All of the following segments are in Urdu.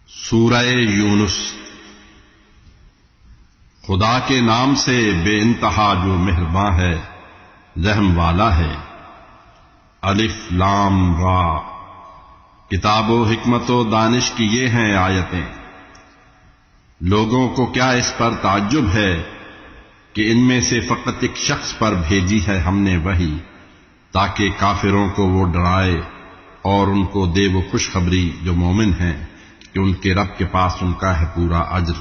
سورہ یونس۔ خدا کے نام سے بے انتہا جو مہرباں ہے، رحم والا ہے۔ الف لام را۔ کتاب و حکمت و دانش کی یہ ہیں آیتیں۔ لوگوں کو کیا اس پر تعجب ہے کہ ان میں سے فقط ایک شخص پر بھیجی ہے ہم نے وحی، تاکہ کافروں کو وہ ڈرائے اور ان کو دے وہ خوشخبری جو مومن ہیں کہ ان کے رب کے پاس ان کا ہے پورا اجر۔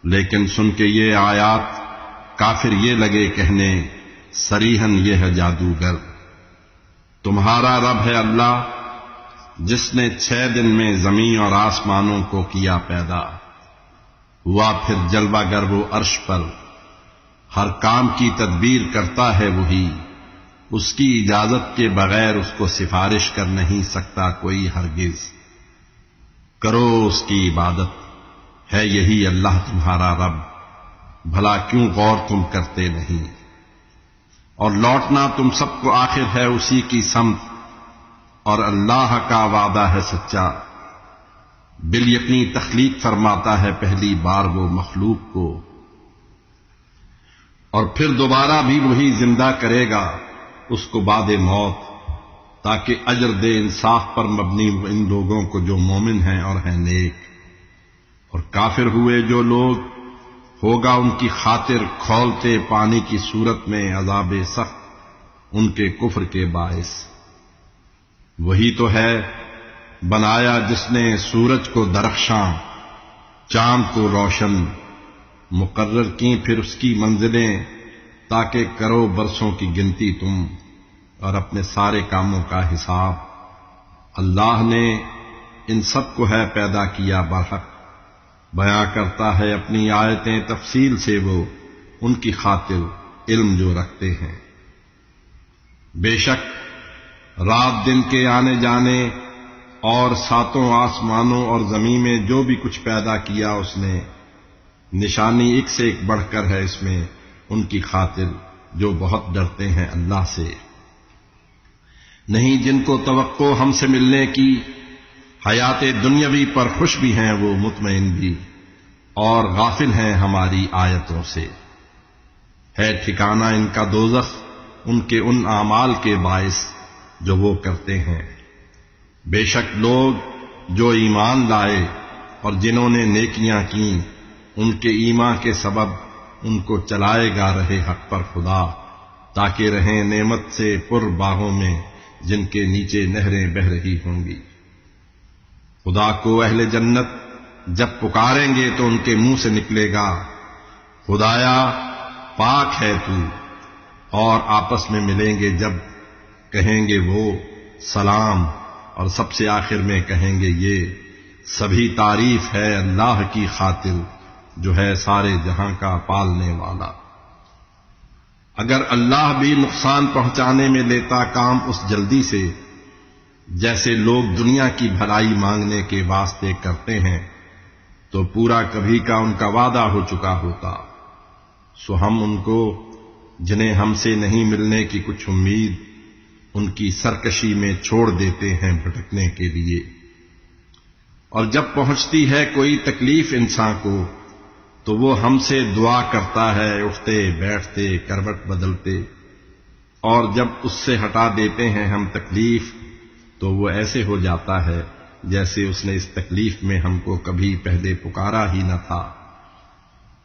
لیکن سن کے یہ آیات کافر یہ لگے کہنے، صریحاً یہ ہے جادوگر۔ تمہارا رب ہے اللہ، جس نے 6 دن میں زمین اور آسمانوں کو کیا پیدا، ہوا پھر جلوہ گر وہ عرش پر، ہر کام کی تدبیر کرتا ہے وہی، اس کی اجازت کے بغیر اس کو سفارش کر نہیں سکتا کوئی ہرگز۔ کرو اس کی عبادت، ہے یہی اللہ تمہارا رب، بھلا کیوں غور تم کرتے نہیں؟ اور لوٹنا تم سب کو آخر ہے اسی کی سمت، اور اللہ کا وعدہ ہے سچا۔ بالیقین تخلیق فرماتا ہے پہلی بار وہ مخلوق کو، اور پھر دوبارہ بھی وہی زندہ کرے گا اس کو بعد موت، تاکہ اجر دے انصاف پر مبنی ان لوگوں کو جو مومن ہیں اور ہیں نیک۔ اور کافر ہوئے جو لوگ، ہوگا ان کی خاطر کھولتے پانی کی صورت میں عذاب سخت ان کے کفر کے باعث۔ وہی تو ہے بنایا جس نے سورج کو درخشاں، چاند کو روشن، مقرر کی پھر اس کی منزلیں، تاکہ کرو برسوں کی گنتی تم اور اپنے سارے کاموں کا حساب۔ اللہ نے ان سب کو ہے پیدا کیا برحق، بیان کرتا ہے اپنی آیتیں تفصیل سے وہ ان کی خاطر علم جو رکھتے ہیں۔ بے شک رات دن کے آنے جانے اور 7 آسمانوں اور زمین میں جو بھی کچھ پیدا کیا اس نے، نشانی ایک سے ایک بڑھ کر ہے اس میں ان کی خاطر جو بہت ڈرتے ہیں اللہ سے۔ نہیں جن کو توقع ہم سے ملنے کی، حیات دنیاوی پر خوش بھی ہیں وہ مطمئن بھی، اور غافل ہیں ہماری آیتوں سے۔ ہے ٹھکانہ ان کا دوزخ ان کے ان اعمال کے باعث جو وہ کرتے ہیں۔ بے شک لوگ جو ایمان لائے اور جنہوں نے نیکیاں کیں، ان کے ایمان کے سبب ان کو چلائے گا رہے حق پر خدا، تاکہ رہیں نعمت سے پر باغوں میں جن کے نیچے نہریں بہہ رہی ہوں گی۔ خدا کو اہل جنت جب پکاریں گے تو ان کے منہ سے نکلے گا، خدایا پاک ہے تو، اور آپس میں ملیں گے جب کہیں گے وہ سلام، اور سب سے آخر میں کہیں گے یہ سبھی تعریف ہے اللہ کی خاطر جو ہے سارے جہاں کا پالنے والا۔ اگر اللہ بھی نقصان پہنچانے میں لیتا کام اس جلدی سے جیسے لوگ دنیا کی بھلائی مانگنے کے واسطے کرتے ہیں، تو پورا کبھی کا ان کا وعدہ ہو چکا ہوتا۔ سو ہم ان کو جنہیں ہم سے نہیں ملنے کی کچھ امید، ان کی سرکشی میں چھوڑ دیتے ہیں بھٹکنے کے لیے۔ اور جب پہنچتی ہے کوئی تکلیف انسان کو تو وہ ہم سے دعا کرتا ہے اٹھتے بیٹھتے کروٹ بدلتے، اور جب اس سے ہٹا دیتے ہیں ہم تکلیف تو وہ ایسے ہو جاتا ہے جیسے اس نے اس تکلیف میں ہم کو کبھی پہلے پکارا ہی نہ تھا۔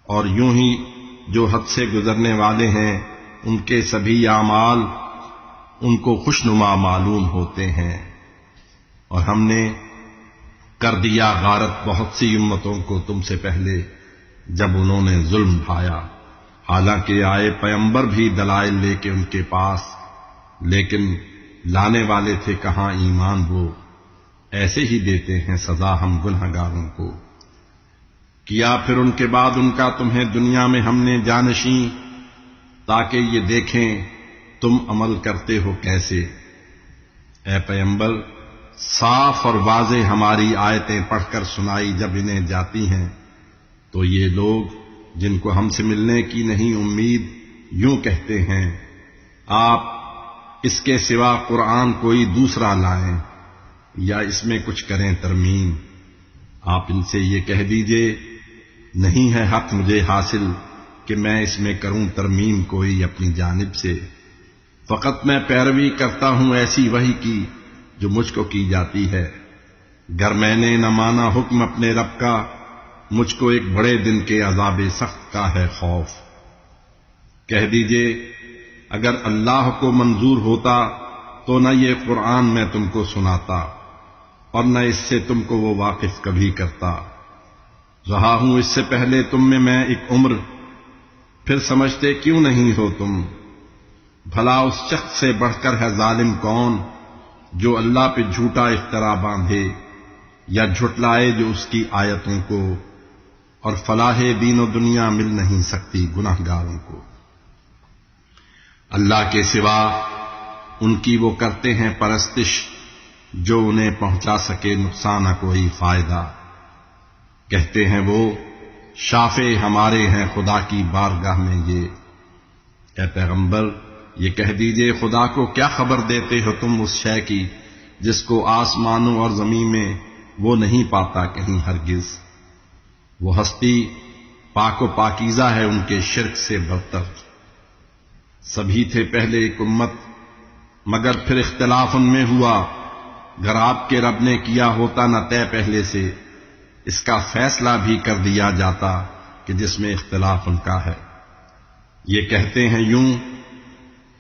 اور یوں ہی جو حد سے گزرنے والے ہیں ان کے سبھی اعمال ان کو خوشنما معلوم ہوتے ہیں۔ اور ہم نے کر دیا غارت بہت سی امتوں کو تم سے پہلے جب انہوں نے ظلم ڈھایا، حالانکہ آئے پیغمبر بھی دلائل لے کے ان کے پاس، لیکن لانے والے تھے کہاں ایمان وہ۔ ایسے ہی دیتے ہیں سزا ہم گنہگاروں کو۔ کیا پھر ان کے بعد ان کا تمہیں دنیا میں ہم نے جانشین، تاکہ یہ دیکھیں تم عمل کرتے ہو کیسے۔ اے پیغمبر صاف اور واضح ہماری آیتیں پڑھ کر سنائی جب انہیں جاتی ہیں تو یہ لوگ جن کو ہم سے ملنے کی نہیں امید یوں کہتے ہیں، آپ اس کے سوا قرآن کوئی دوسرا لائیں یا اس میں کچھ کریں ترمیم۔ آپ ان سے یہ کہہ دیجئے نہیں ہے حق مجھے حاصل کہ میں اس میں کروں ترمیم کوئی اپنی جانب سے، فقط میں پیروی کرتا ہوں ایسی وحی کی جو مجھ کو کی جاتی ہے۔ گر میں نے نہ مانا حکم اپنے رب کا، مجھ کو ایک بڑے دن کے عذاب سخت کا ہے خوف۔ کہہ دیجئے اگر اللہ کو منظور ہوتا تو نہ یہ قرآن میں تم کو سناتا اور نہ اس سے تم کو وہ واقف کبھی کرتا۔ رہا ہوں اس سے پہلے تم میں ایک عمر، پھر سمجھتے کیوں نہیں ہو تم؟ بھلا اس شخص سے بڑھ کر ہے ظالم کون جو اللہ پہ جھوٹا افترا باندھے یا جھٹلائے جو اس کی آیتوں کو، اور فلاح دین و دنیا مل نہیں سکتی گناہگاروں کو۔ اللہ کے سوا ان کی وہ کرتے ہیں پرستش جو انہیں پہنچا سکے نقصان نہ کوئی فائدہ۔ کہتے ہیں وہ شافع ہمارے ہیں خدا کی بارگاہ میں یہ۔ اے پیغمبر یہ کہہ دیجئے خدا کو کیا خبر دیتے ہو تم اس شے کی جس کو آسمانوں اور زمین میں وہ نہیں پاتا کہیں ہرگز۔ وہ ہستی پاک و پاکیزہ ہے ان کے شرک سے برتر۔ سبھی تھے پہلے ایک امت مگر پھر اختلاف ان میں ہوا، گر آپ کے رب نے کیا ہوتا نہ طے پہلے سے، اس کا فیصلہ بھی کر دیا جاتا کہ جس میں اختلاف ان کا ہے۔ یہ کہتے ہیں یوں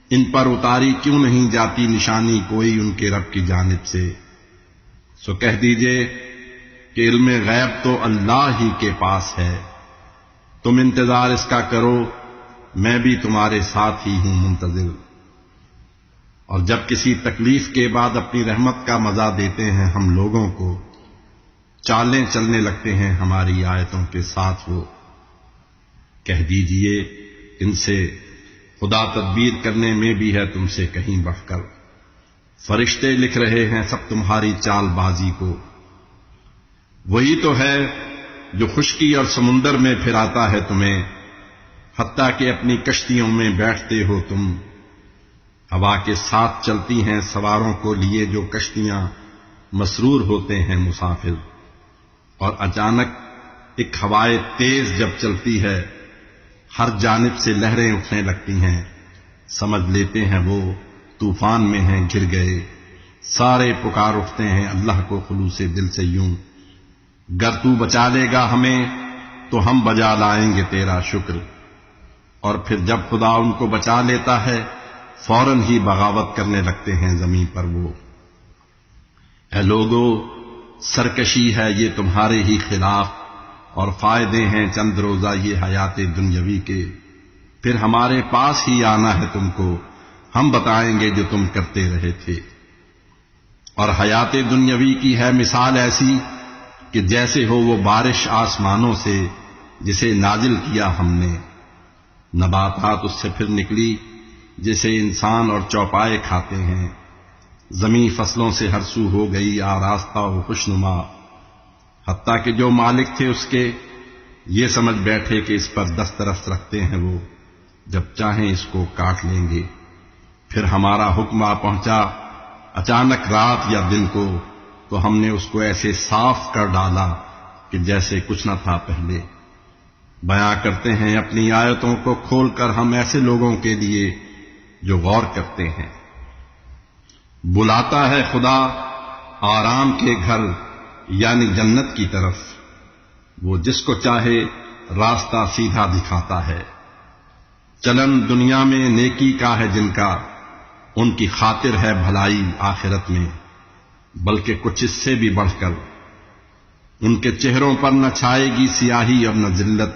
ان پر اتاری کیوں نہیں جاتی نشانی کوئی ان کے رب کی جانب سے؟ سو کہہ دیجئے کہ علم غیب تو اللہ ہی کے پاس ہے، تم انتظار اس کا کرو، میں بھی تمہارے ساتھ ہی ہوں منتظر۔ اور جب کسی تکلیف کے بعد اپنی رحمت کا مزہ دیتے ہیں ہم لوگوں کو، چالیں چلنے لگتے ہیں ہماری آیتوں کے ساتھ وہ۔ کہہ دیجئے ان سے خدا تدبیر کرنے میں بھی ہے تم سے کہیں بڑھ کر، فرشتے لکھ رہے ہیں سب تمہاری چال بازی کو۔ وہی تو ہے جو خشکی اور سمندر میں پھراتا ہے تمہیں، حتیٰ کہ اپنی کشتیوں میں بیٹھتے ہو تم۔ ہوا کے ساتھ چلتی ہیں سواروں کو لیے جو کشتیاں، مسرور ہوتے ہیں مسافر۔ اور اچانک ایک ہوائے تیز جب چلتی ہے، ہر جانب سے لہریں اٹھنے لگتی ہیں، سمجھ لیتے ہیں وہ طوفان میں ہیں گر گئے۔ سارے پکار اٹھتے ہیں اللہ کو خلوص دل سے یوں، گر تو بچا لے گا ہمیں تو ہم بجا لائیں گے تیرا شکر۔ اور پھر جب خدا ان کو بچا لیتا ہے فوراً ہی بغاوت کرنے لگتے ہیں زمین پر وہ۔ اے لوگو سرکشی ہے یہ تمہارے ہی خلاف، اور فائدے ہیں چند روزہ یہ حیات دنیاوی کے، پھر ہمارے پاس ہی آنا ہے تم کو، ہم بتائیں گے جو تم کرتے رہے تھے۔ اور حیات دنیاوی کی ہے مثال ایسی کہ جیسے ہو وہ بارش آسمانوں سے جسے نازل کیا ہم نے، نباتات اس سے پھر نکلی جسے انسان اور چوپائے کھاتے ہیں، زمین فصلوں سے ہر سو ہو گئی آراستہ و خوشنما، حتیٰ کہ جو مالک تھے اس کے یہ سمجھ بیٹھے کہ اس پر دسترس رکھتے ہیں وہ، جب چاہیں اس کو کاٹ لیں گے۔ پھر ہمارا حکم آ پہنچا اچانک رات یا دن کو، تو ہم نے اس کو ایسے صاف کر ڈالا کہ جیسے کچھ نہ تھا پہلے۔ بیان کرتے ہیں اپنی آیتوں کو کھول کر ہم ایسے لوگوں کے لیے جو غور کرتے ہیں۔ بلاتا ہے خدا آرام کے گھر یعنی جنت کی طرف، وہ جس کو چاہے راستہ سیدھا دکھاتا ہے۔ چلن دنیا میں نیکی کا ہے جن کا، ان کی خاطر ہے بھلائی آخرت میں، بلکہ کچھ اس سے بھی بڑھ کر ان کے چہروں پر نہ چھائے گی سیاہی اور نہ ذلت۔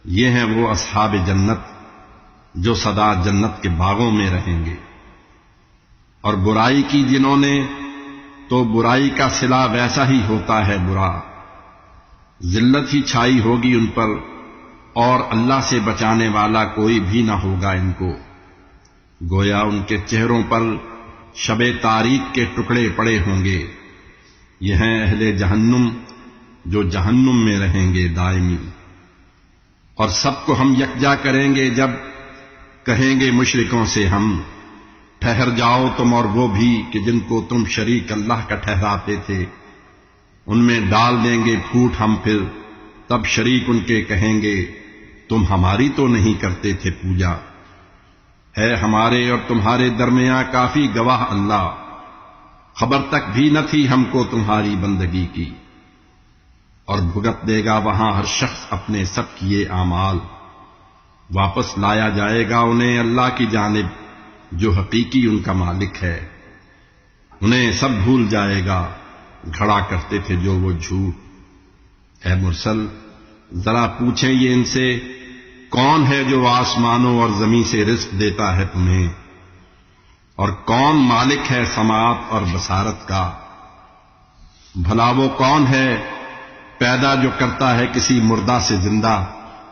یہ ہیں وہ اصحاب جنت جو سدا جنت کے باغوں میں رہیں گے۔ اور برائی کی جنہوں نے تو برائی کا صلہ ویسا ہی ہوتا ہے برا، ذلت ہی چھائی ہوگی ان پر، اور اللہ سے بچانے والا کوئی بھی نہ ہوگا ان کو۔ گویا ان کے چہروں پر شب تاریک کے ٹکڑے پڑے ہوں گے۔ یہ ہیں اہل جہنم جو جہنم میں رہیں گے دائمی۔ اور سب کو ہم یکجا کریں گے جب کہیں گے مشرکوں سے ہم، ٹھہر جاؤ تم اور وہ بھی کہ جن کو تم شریک اللہ کا ٹھہراتے تھے، ان میں ڈال دیں گے پھوٹ ہم پھر، تب شریک ان کے کہیں گے تم ہماری تو نہیں کرتے تھے پوجا۔ ہے ہمارے اور تمہارے درمیان کافی گواہ اللہ، خبر تک بھی نہ تھی ہم کو تمہاری بندگی کی۔ اور بھگت دے گا وہاں ہر شخص اپنے سب کیے اعمال، واپس لایا جائے گا انہیں اللہ کی جانب جو حقیقی ان کا مالک ہے۔ انہیں سب بھول جائے گا گھڑا کرتے تھے جو وہ جھوٹ۔ اے مرسل ذرا پوچھیں یہ ان سے، کون ہے جو آسمانوں اور زمین سے رزق دیتا ہے تمہیں، اور کون مالک ہے سماعت اور بصارت کا؟ بھلا وہ کون ہے پیدا جو کرتا ہے کسی مردہ سے زندہ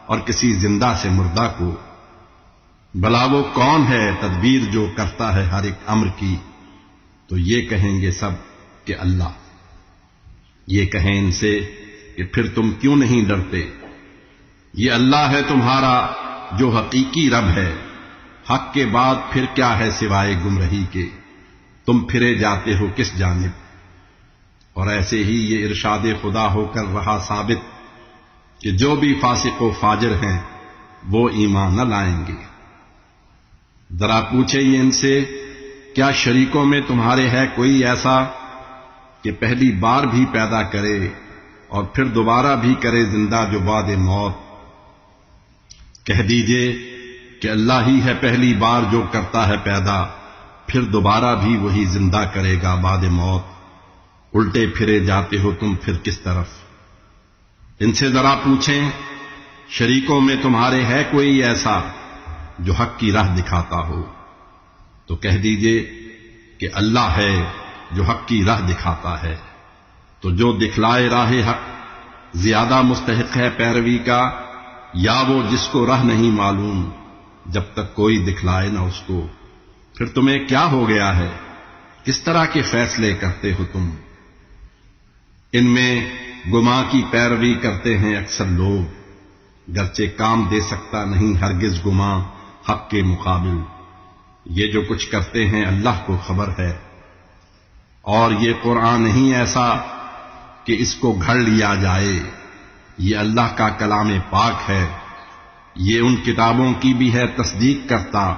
اور کسی زندہ سے مردہ کو؟ بھلا وہ کون ہے تدبیر جو کرتا ہے ہر ایک امر کی؟ تو یہ کہیں گے سب کہ اللہ۔ یہ کہیں ان سے کہ پھر تم کیوں نہیں ڈرتے؟ یہ اللہ ہے تمہارا جو حقیقی رب ہے، حق کے بعد پھر کیا ہے سوائے گمراہی کے؟ تم پھرے جاتے ہو کس جانب؟ اور ایسے ہی یہ ارشاد خدا ہو کر رہا ثابت کہ جو بھی فاسق و فاجر ہیں وہ ایمان نہ لائیں گے۔ ذرا پوچھیں یہ ان سے، کیا شریکوں میں تمہارے ہے کوئی ایسا کہ پہلی بار بھی پیدا کرے اور پھر دوبارہ بھی کرے زندہ جو بعد موت؟ کہہ دیجئے کہ اللہ ہی ہے پہلی بار جو کرتا ہے پیدا، پھر دوبارہ بھی وہی زندہ کرے گا بعد موت۔ الٹے پھرے جاتے ہو تم پھر کس طرف؟ ان سے ذرا پوچھیں شریکوں میں تمہارے ہے کوئی ایسا جو حق کی راہ دکھاتا ہو؟ تو کہہ دیجئے کہ اللہ ہے جو حق کی راہ دکھاتا ہے۔ تو جو دکھلائے راہ حق زیادہ مستحق ہے پیروی کا، یا وہ جس کو راہ نہیں معلوم جب تک کوئی دکھلائے نہ اس کو؟ پھر تمہیں کیا ہو گیا ہے؟ کس طرح کے فیصلے کرتے ہو تم؟ ان میں گماں کی پیروی کرتے ہیں اکثر لوگ، گرچہ کام دے سکتا نہیں ہرگز گماں حق کے مقابل۔ یہ جو کچھ کرتے ہیں اللہ کو خبر ہے۔ اور یہ قرآن نہیں ایسا کہ اس کو گھڑ لیا جائے، یہ اللہ کا کلام پاک ہے۔ یہ ان کتابوں کی بھی ہے تصدیق کرتا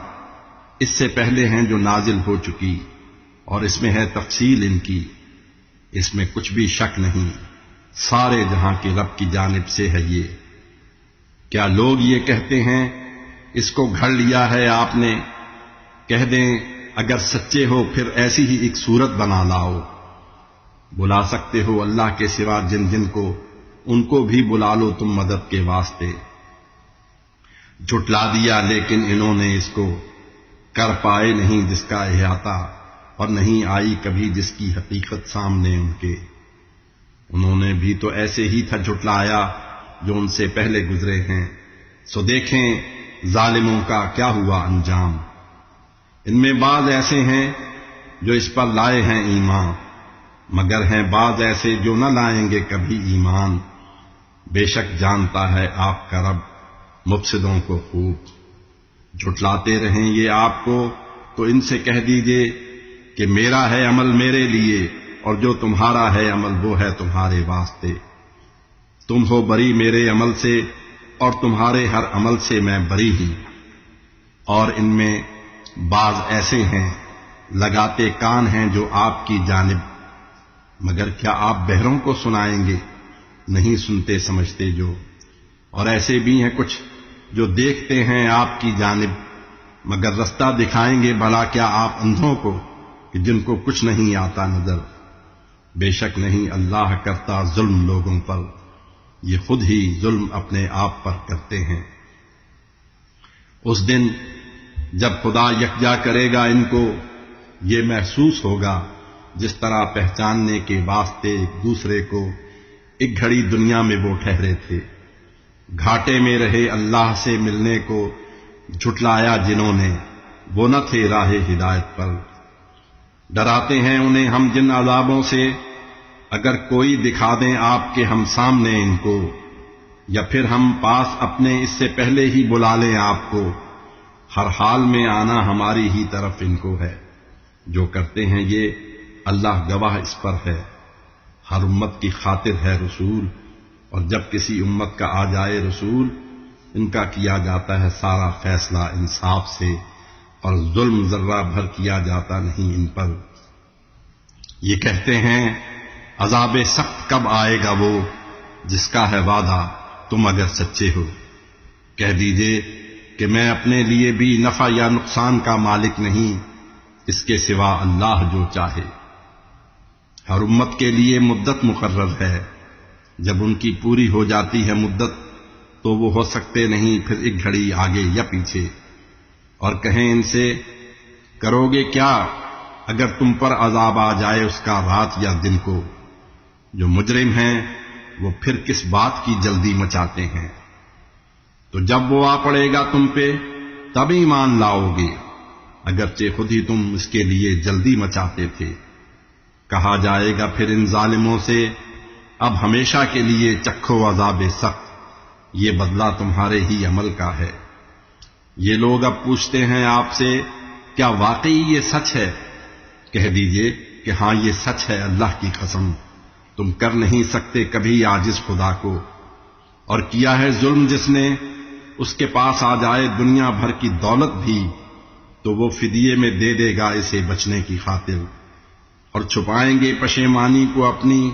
اس سے پہلے ہیں جو نازل ہو چکی، اور اس میں ہے تفصیل ان کی، اس میں کچھ بھی شک نہیں، سارے جہاں کے رب کی جانب سے ہے یہ۔ کیا لوگ یہ کہتے ہیں اس کو گھڑ لیا ہے آپ نے؟ کہہ دیں اگر سچے ہو پھر ایسی ہی ایک صورت بنا لاؤ۔ بلا سکتے ہو اللہ کے سوا جن جن کو، ان کو بھی بلا لو تم مدد کے واسطے۔ جھٹلا دیا لیکن انہوں نے اس کو، کر پائے نہیں جس کا احاطہ، اور نہیں آئی کبھی جس کی حقیقت سامنے ان کے۔ انہوں نے بھی تو ایسے ہی تھا جھٹلایا جو ان سے پہلے گزرے ہیں، سو دیکھیں ظالموں کا کیا ہوا انجام۔ ان میں بعض ایسے ہیں جو اس پر لائے ہیں ایمان، مگر ہیں بعض ایسے جو نہ لائیں گے کبھی ایمان۔ بے شک جانتا ہے آپ کا رب مفسدوں کو خوب۔ جھٹلاتے رہیں یہ آپ کو تو ان سے کہہ دیجئے کہ میرا ہے عمل میرے لیے، اور جو تمہارا ہے عمل وہ ہے تمہارے واسطے۔ تم ہو بری میرے عمل سے، اور تمہارے ہر عمل سے میں بری ہوں۔ اور ان میں بعض ایسے ہیں لگاتے کان ہیں جو آپ کی جانب، مگر کیا آپ بہروں کو سنائیں گے؟ نہیں سنتے سمجھتے جو۔ اور ایسے بھی ہیں کچھ جو دیکھتے ہیں آپ کی جانب، مگر رستہ دکھائیں گے بھلا کیا آپ اندھوں کو کہ جن کو کچھ نہیں آتا نظر؟ بے شک نہیں اللہ کرتا ظلم لوگوں پر، یہ خود ہی ظلم اپنے آپ پر کرتے ہیں۔ اس دن جب خدا یکجا کرے گا ان کو، یہ محسوس ہوگا جس طرح پہچاننے کے واسطے ایک دوسرے کو ایک گھڑی دنیا میں وہ ٹھہرے تھے، گھاٹے میں رہے اللہ سے ملنے کو، جھٹلایا جنہوں نے وہ نہ تھے راہ ہدایت پر۔ ڈراتے ہیں انہیں ہم جن عذابوں سے، اگر کوئی دکھا دیں آپ کے ہم سامنے ان کو، یا پھر ہم پاس اپنے اس سے پہلے ہی بلا لیں آپ کو، ہر حال میں آنا ہماری ہی طرف ان کو ہے۔ جو کرتے ہیں یہ اللہ گواہ اس پر ہے۔ ہر امت کی خاطر ہے رسول، اور جب کسی امت کا آ جائے رسول، ان کا کیا جاتا ہے سارا فیصلہ انصاف سے، اور ظلم ذرہ بھر کیا جاتا نہیں ان پر۔ یہ کہتے ہیں عذاب سخت کب آئے گا وہ جس کا ہے وعدہ، تم اگر سچے ہو۔ کہہ دیجئے کہ میں اپنے لیے بھی نفع یا نقصان کا مالک نہیں، اس کے سوا اللہ جو چاہے۔ ہر امت کے لیے مدت مقرر ہے، جب ان کی پوری ہو جاتی ہے مدت تو وہ ہو سکتے نہیں پھر ایک گھڑی آگے یا پیچھے۔ اور کہیں ان سے کرو گے کیا اگر تم پر عذاب آ جائے اس کا رات یا دن کو؟ جو مجرم ہیں وہ پھر کس بات کی جلدی مچاتے ہیں؟ تو جب وہ آ پڑے گا تم پہ تب ایمان لاؤ گے، اگرچہ خود ہی تم اس کے لیے جلدی مچاتے تھے۔ کہا جائے گا پھر ان ظالموں سے اب ہمیشہ کے لیے چکھو عذاب سخت، یہ بدلہ تمہارے ہی عمل کا ہے۔ یہ لوگ اب پوچھتے ہیں آپ سے کیا واقعی یہ سچ ہے؟ کہہ دیجئے کہ ہاں یہ سچ ہے، اللہ کی قسم تم کر نہیں سکتے کبھی عاجز خدا کو۔ اور کیا ہے ظلم جس نے، اس کے پاس آ جائے دنیا بھر کی دولت بھی تو وہ فدیے میں دے دے گا اسے بچنے کی خاطر، اور چھپائیں گے پشیمانی کو اپنی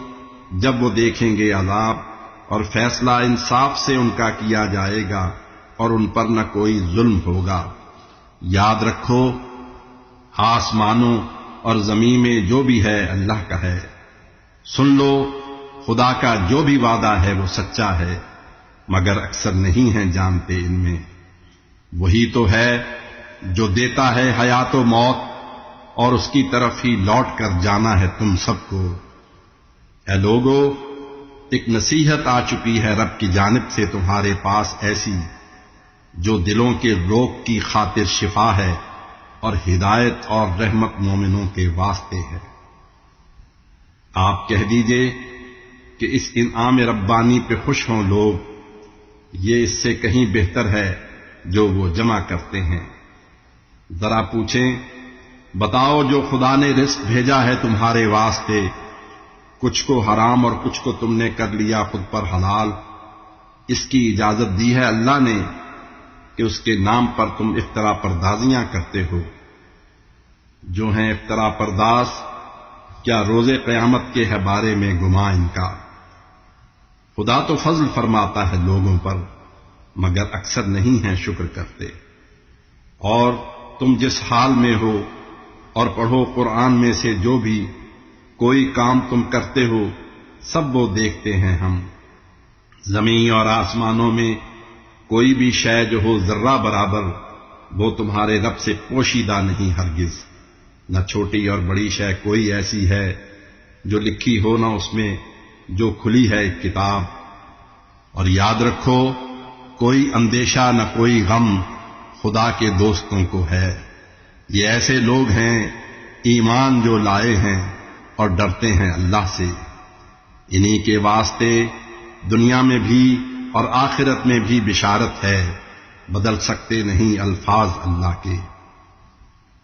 جب وہ دیکھیں گے عذاب، اور فیصلہ انصاف سے ان کا کیا جائے گا اور ان پر نہ کوئی ظلم ہوگا۔ یاد رکھو آسمانوں اور زمین میں جو بھی ہے اللہ کا ہے۔ سن لو خدا کا جو بھی وعدہ ہے وہ سچا ہے، مگر اکثر نہیں ہیں جانتے ان میں۔ وہی تو ہے جو دیتا ہے حیات و موت، اور اس کی طرف ہی لوٹ کر جانا ہے تم سب کو۔ اے لوگو، ایک نصیحت آ چکی ہے رب کی جانب سے تمہارے پاس ایسی جو دلوں کے روگ کی خاطر شفا ہے، اور ہدایت اور رحمت مومنوں کے واسطے ہے۔ آپ کہہ دیجئے کہ اس انعام ربانی پہ خوش ہوں لوگ، یہ اس سے کہیں بہتر ہے جو وہ جمع کرتے ہیں۔ ذرا پوچھیں بتاؤ جو خدا نے رزق بھیجا ہے تمہارے واسطے، کچھ کو حرام اور کچھ کو تم نے کر لیا خود پر حلال، اس کی اجازت دی ہے اللہ نے کہ اس کے نام پر تم افترا پردازیاں کرتے ہو؟ جو ہیں افترا پرداز، کیا روز قیامت کے ہے بارے میں گمان ان کا؟ خدا تو فضل فرماتا ہے لوگوں پر، مگر اکثر نہیں ہیں شکر کرتے۔ اور تم جس حال میں ہو اور پڑھو قرآن میں سے جو بھی کوئی کام تم کرتے ہو سب وہ دیکھتے ہیں ہم۔ زمین اور آسمانوں میں کوئی بھی شے جو ہو ذرہ برابر وہ تمہارے رب سے پوشیدہ نہیں ہرگز، نہ چھوٹی اور بڑی شے کوئی ایسی ہے جو لکھی ہو نہ اس میں جو کھلی ہے ایک کتاب۔ اور یاد رکھو کوئی اندیشہ نہ کوئی غم خدا کے دوستوں کو ہے۔ یہ ایسے لوگ ہیں ایمان جو لائے ہیں اور ڈرتے ہیں اللہ سے، انہی کے واسطے دنیا میں بھی اور آخرت میں بھی بشارت ہے، بدل سکتے نہیں الفاظ اللہ کے۔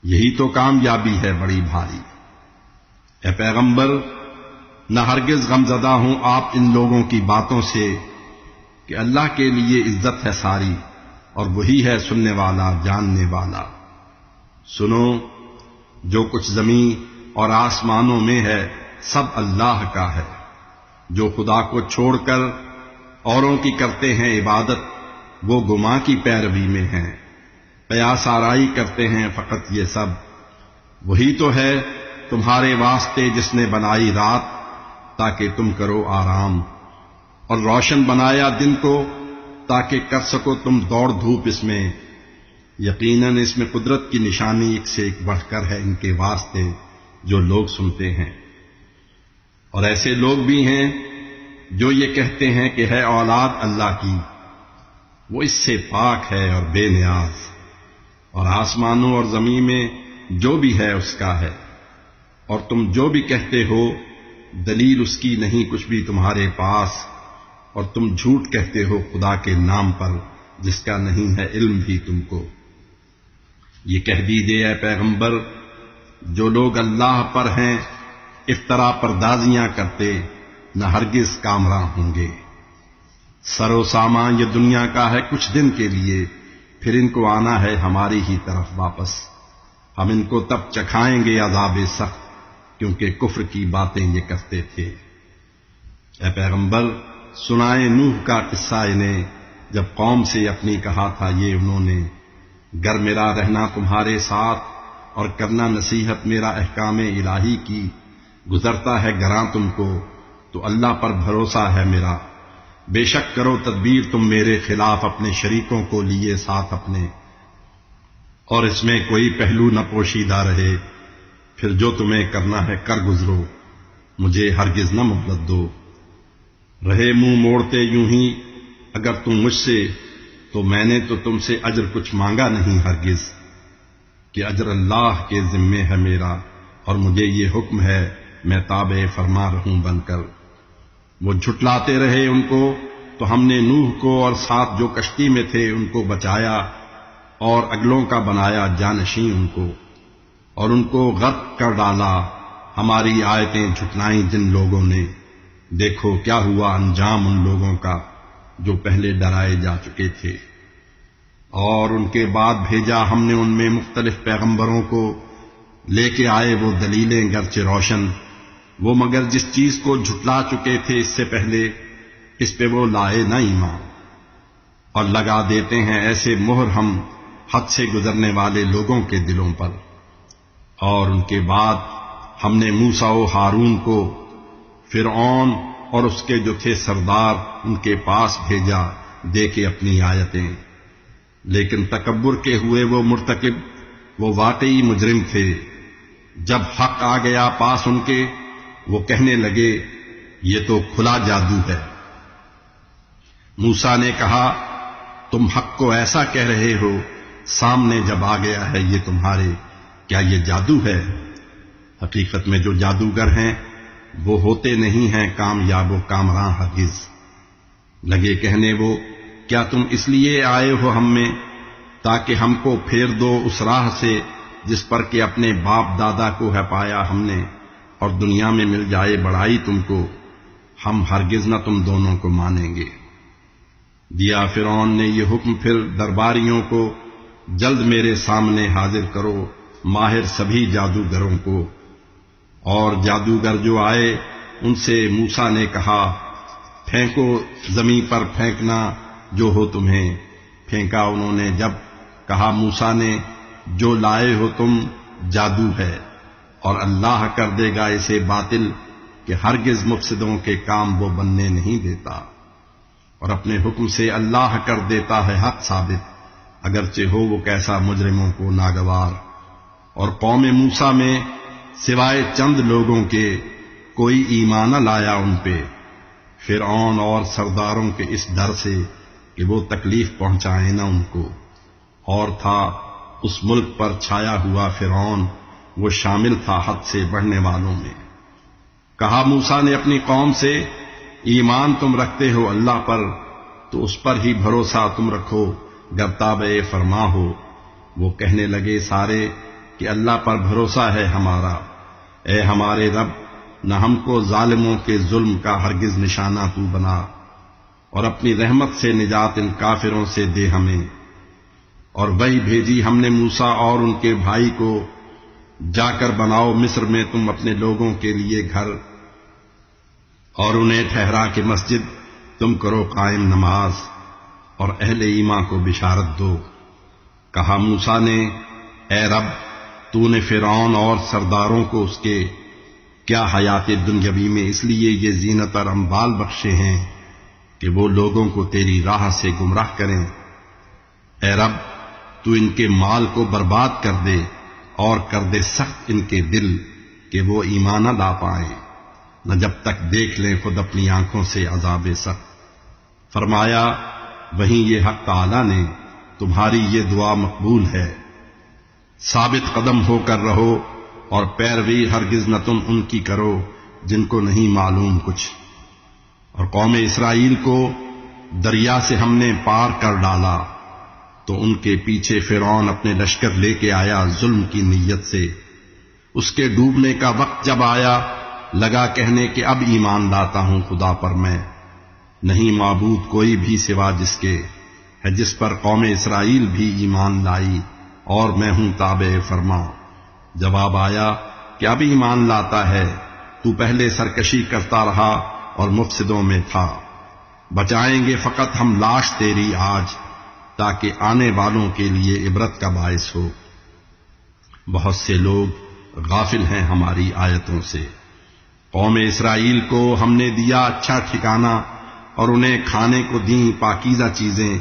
یہی تو کامیابی ہے بڑی بھاری۔ اے پیغمبر، نہ ہرگز غمزدہ ہوں آپ ان لوگوں کی باتوں سے کہ اللہ کے لیے عزت ہے ساری، اور وہی ہے سننے والا جاننے والا۔ سنو جو کچھ زمین اور آسمانوں میں ہے سب اللہ کا ہے۔ جو خدا کو چھوڑ کر اوروں کی کرتے ہیں عبادت وہ گماں کی پیروی میں ہیں، قیاس آرائی کرتے ہیں فقط یہ سب۔ وہی تو ہے تمہارے واسطے جس نے بنائی رات تاکہ تم کرو آرام، اور روشن بنایا دن کو تاکہ کر سکو تم دوڑ دھوپ اس میں۔ یقیناً اس میں قدرت کی نشانی ایک سے ایک بڑھ کر ہے ان کے واسطے جو لوگ سنتے ہیں۔ اور ایسے لوگ بھی ہیں جو یہ کہتے ہیں کہ ہے اولاد اللہ کی، وہ اس سے پاک ہے اور بے نیاز، اور آسمانوں اور زمین میں جو بھی ہے اس کا ہے، اور تم جو بھی کہتے ہو دلیل اس کی نہیں کچھ بھی تمہارے پاس، اور تم جھوٹ کہتے ہو خدا کے نام پر جس کا نہیں ہے علم بھی تم کو۔ یہ کہہ دیجئے اے پیغمبر، جو لوگ اللہ پر ہیں افترا پردازیاں کرتے نہ ہرگز کامراں ہوں گے۔ سر و سامان یہ دنیا کا ہے کچھ دن کے لیے، پھر ان کو آنا ہے ہماری ہی طرف واپس۔ ہم ان کو تب چکھائیں گے عذاب سخت، کیونکہ کفر کی باتیں یہ کرتے تھے۔ اے پیغمبر، سنائے نوح کا قصہ انہیں، جب قوم سے اپنی کہا تھا یہ انہوں نے، گر میرا رہنا تمہارے ساتھ اور کرنا نصیحت میرا احکام الہی کی گزرتا ہے گراں تم کو، تو اللہ پر بھروسہ ہے میرا۔ بے شک کرو تدبیر تم میرے خلاف اپنے شریکوں کو لیے ساتھ اپنے، اور اس میں کوئی پہلو نہ پوشیدہ رہے، پھر جو تمہیں کرنا ہے کر گزرو، مجھے ہرگز نہ مہلت دو۔ رہے منہ موڑتے یوں ہی اگر تم مجھ سے، تو میں نے تو تم سے اجر کچھ مانگا نہیں ہرگز، کہ اجر اللہ کے ذمے ہے میرا، اور مجھے یہ حکم ہے میں تابع فرما رہوں بن کر۔ وہ جھٹلاتے رہے ان کو، تو ہم نے نوح کو اور ساتھ جو کشتی میں تھے ان کو بچایا، اور اگلوں کا بنایا جانشین ان کو، اور ان کو غرق کر ڈالا۔ ہماری آیتیں جھٹلائیں جن لوگوں نے، دیکھو کیا ہوا انجام ان لوگوں کا جو پہلے ڈرائے جا چکے تھے۔ اور ان کے بعد بھیجا ہم نے ان میں مختلف پیغمبروں کو، لے کے آئے وہ دلیلیں گرچہ روشن، وہ مگر جس چیز کو جھٹلا چکے تھے اس سے پہلے، اس پہ وہ لائے نہ ایمان، اور لگا دیتے ہیں ایسے مہر ہم حد سے گزرنے والے لوگوں کے دلوں پر۔ اور ان کے بعد ہم نے موسیٰ و ہارون کو فرعون اور اس کے جو تھے سردار ان کے پاس بھیجا دے کے اپنی آیتیں، لیکن تکبر کے ہوئے وہ مرتکب، وہ واقعی مجرم تھے۔ جب حق آ گیا پاس ان کے، وہ کہنے لگے یہ تو کھلا جادو ہے۔ موسیٰ نے کہا تم حق کو ایسا کہہ رہے ہو، سامنے جب آ گیا ہے یہ تمہارے، کیا یہ جادو ہے؟ حقیقت میں جو جادوگر ہیں وہ ہوتے نہیں ہیں کامیاب و کامراں ہرگز۔ لگے کہنے وہ کیا تم اس لیے آئے ہو ہم میں، تاکہ ہم کو پھیر دو اس راہ سے جس پر کہ اپنے باپ دادا کو ہے پایا ہم نے، اور دنیا میں مل جائے بڑائی تم کو؟ ہم ہرگز نہ تم دونوں کو مانیں گے۔ دیا فرعون نے یہ حکم پھر درباریوں کو، جلد میرے سامنے حاضر کرو ماہر سبھی جادوگروں کو۔ اور جادوگر جو آئے ان سے موسیٰ نے کہا پھینکو زمیں پر پھینکنا جو ہو تمہیں۔ پھینکا انہوں نے، جب کہا موسیٰ نے جو لائے ہو تم جادو ہے، اور اللہ کر دے گا اسے باطل، کہ ہرگز مفسدوں کے کام وہ بننے نہیں دیتا، اور اپنے حکم سے اللہ کر دیتا ہے حق ثابت، اگرچہ ہو وہ کیسا مجرموں کو ناگوار۔ اور قوم موسیٰ میں سوائے چند لوگوں کے کوئی ایمان نہ لایا ان پہ، فرعون اور سرداروں کے اس ڈر سے کہ وہ تکلیف پہنچائے نہ ان کو، اور تھا اس ملک پر چھایا ہوا فرعون، وہ شامل تھا حد سے بڑھنے والوں میں۔ کہا موسیٰ نے اپنی قوم سے ایمان تم رکھتے ہو اللہ پر، تو اس پر ہی بھروسہ تم رکھو گر تابع فرما ہو۔ وہ کہنے لگے سارے کہ اللہ پر بھروسہ ہے ہمارا۔ اے ہمارے رب، نہ ہم کو ظالموں کے ظلم کا ہرگز نشانہ تو بنا، اور اپنی رحمت سے نجات ان کافروں سے دے ہمیں۔ اور وہی بھیجی ہم نے موسیٰ اور ان کے بھائی کو، جا کر بناؤ مصر میں تم اپنے لوگوں کے لیے گھر، اور انہیں ٹھہرا کے مسجد تم کرو قائم نماز، اور اہل ایمان کو بشارت دو۔ کہا موسیٰ نے اے رب، تو نے فرعون اور سرداروں کو اس کے کیا حیات دنیاوی میں اس لیے یہ زینت اور اموال بخشے ہیں کہ وہ لوگوں کو تیری راہ سے گمراہ کریں۔ اے رب، تو ان کے مال کو برباد کر دے، اور کر دے سخت ان کے دل کہ وہ ایمان نہ لا پائیں، نہ جب تک دیکھ لیں خود اپنی آنکھوں سے عذاب سخت۔ فرمایا وہیں یہ حق تعالی نے تمہاری یہ دعا مقبول ہے، ثابت قدم ہو کر رہو، اور پیروی ہرگز نہ تم ان کی کرو جن کو نہیں معلوم کچھ۔ اور قوم اسرائیل کو دریا سے ہم نے پار کر ڈالا، تو ان کے پیچھے فرعون اپنے لشکر لے کے آیا ظلم کی نیت سے۔ اس کے ڈوبنے کا وقت جب آیا لگا کہنے کہ اب ایمان لاتا ہوں خدا پر میں، نہیں معبود کوئی بھی سوا جس کے، ہے جس پر قوم اسرائیل بھی ایمان لائی، اور میں ہوں تابع فرما۔ جواب آیا کہ اب ایمان لاتا ہے، تو پہلے سرکشی کرتا رہا اور مفسدوں میں تھا، بچائیں گے فقط ہم لاش تیری آج، تاکہ آنے والوں کے لیے عبرت کا باعث ہو۔ بہت سے لوگ غافل ہیں ہماری آیتوں سے۔ قوم اسرائیل کو ہم نے دیا اچھا ٹھکانہ، اور انہیں کھانے کو دیں پاکیزہ چیزیں،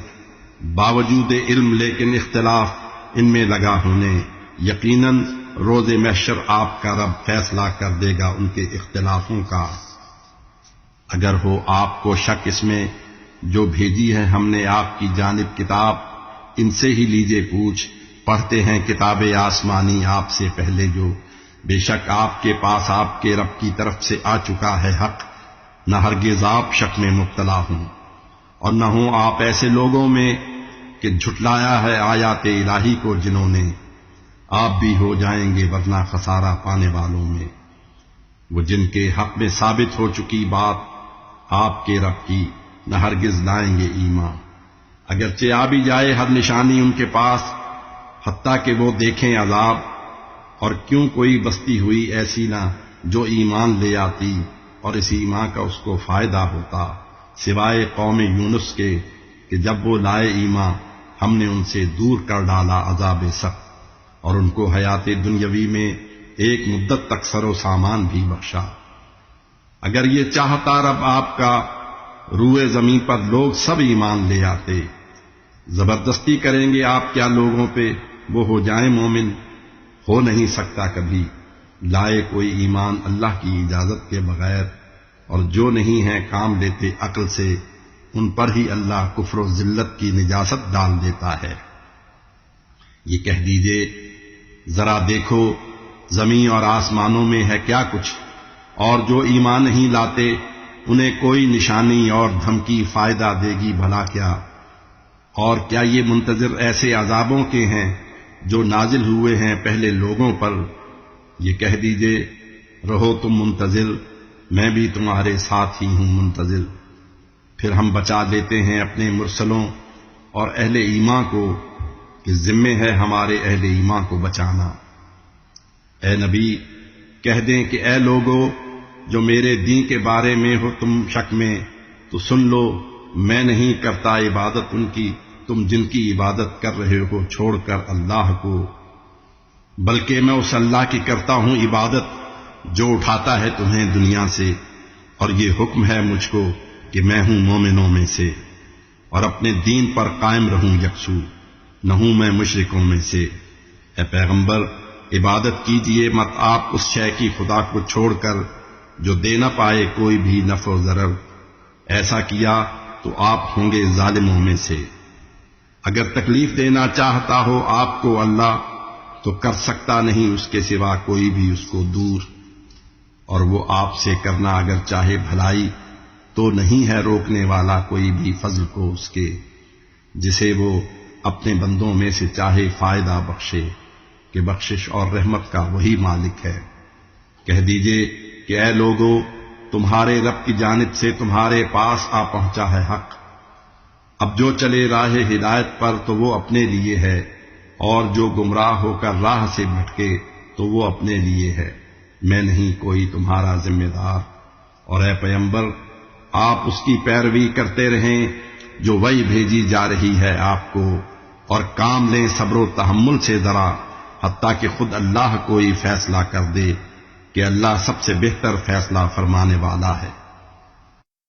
باوجود علم لیکن اختلاف ان میں لگا ہونے۔ یقیناً روز محشر آپ کا رب فیصلہ کر دے گا ان کے اختلافوں کا۔ اگر ہو آپ کو شک اس میں، جو بھیجی ہے ہم نے آپ کی جانب کتاب، ان سے ہی لیجے پوچھ، پڑھتے ہیں کتاب آسمانی آپ سے پہلے جو، بے شک آپ کے پاس آپ کے رب کی طرف سے آ چکا ہے حق، نہ ہرگز آپ شک میں مبتلا ہوں، اور نہ ہوں آپ ایسے لوگوں میں کہ جھٹلایا ہے آیات الہی کو جنہوں نے، آپ بھی ہو جائیں گے ورنہ خسارہ پانے والوں میں۔ وہ جن کے حق میں ثابت ہو چکی بات آپ کے رب کی، نہ ہرگز لائیں گے ایمان، اگرچہ آ بھی جائے ہر نشانی ان کے پاس، حتیٰ کہ وہ دیکھیں عذاب۔ اور کیوں کوئی بستی ہوئی ایسی نہ جو ایمان لے آتی اور اس ایمان کا اس کو فائدہ ہوتا، سوائے قوم یونس کے کہ جب وہ لائے ایمان ہم نے ان سے دور کر ڈالا عذاب سخت، اور ان کو حیات دنیاوی میں ایک مدت تک سر و سامان بھی بخشا۔ اگر یہ چاہتا رب آپ کا، روئے زمین پر لوگ سب ایمان لے آتے۔ زبردستی کریں گے آپ کیا لوگوں پہ وہ ہو جائیں مومن؟ ہو نہیں سکتا کبھی، لائے کوئی ایمان اللہ کی اجازت کے بغیر، اور جو نہیں ہیں کام لیتے عقل سے، ان پر ہی اللہ کفر و ذلت کی نجاست ڈال دیتا ہے۔ یہ کہہ دیجئے ذرا دیکھو زمین اور آسمانوں میں ہے کیا کچھ، اور جو ایمان نہیں لاتے انہیں کوئی نشانی اور دھمکی فائدہ دے گی بھلا کیا؟ اور کیا یہ منتظر ایسے عذابوں کے ہیں جو نازل ہوئے ہیں پہلے لوگوں پر؟ یہ کہہ دیجئے رہو تم منتظر، میں بھی تمہارے ساتھ ہی ہوں منتظر۔ پھر ہم بچا لیتے ہیں اپنے مرسلوں اور اہل ایمان کو، کہ ذمہ ہے ہمارے اہل ایمان کو بچانا۔ اے نبی کہہ دیں کہ اے لوگو جو میرے دین کے بارے میں ہو تم شک میں، تو سن لو میں نہیں کرتا عبادت ان کی تم جن کی عبادت کر رہے ہو چھوڑ کر اللہ کو، بلکہ میں اس اللہ کی کرتا ہوں عبادت جو اٹھاتا ہے تمہیں دنیا سے، اور یہ حکم ہے مجھ کو کہ میں ہوں مومنوں میں سے، اور اپنے دین پر قائم رہوں یکسو، نہ ہوں میں مشرکوں میں سے۔ اے پیغمبر عبادت کیجئے مت آپ اس شے کی خدا کو چھوڑ کر جو دے نہ پائے کوئی بھی نفع و ضرر، ایسا کیا تو آپ ہوں گے ظالموں میں سے۔ اگر تکلیف دینا چاہتا ہو آپ کو اللہ تو کر سکتا نہیں اس کے سوا کوئی بھی اس کو دور، اور وہ آپ سے کرنا اگر چاہے بھلائی تو نہیں ہے روکنے والا کوئی بھی فضل کو اس کے، جسے وہ اپنے بندوں میں سے چاہے فائدہ بخشے، کہ بخشش اور رحمت کا وہی مالک ہے۔ کہہ دیجئے کہ اے لوگو تمہارے رب کی جانب سے تمہارے پاس آ پہنچا ہے حق، اب جو چلے راہ ہدایت پر تو وہ اپنے لیے ہے، اور جو گمراہ ہو کر راہ سے بھٹکے تو وہ اپنے لیے ہے، میں نہیں کوئی تمہارا ذمہ دار۔ اور اے پیغمبر آپ اس کی پیروی کرتے رہیں جو وہی بھیجی جا رہی ہے آپ کو، اور کام لیں صبر و تحمل سے ذرا، حتیٰ کہ خود اللہ کوئی فیصلہ کر دے، کہ اللہ سب سے بہتر فیصلہ فرمانے والا ہے۔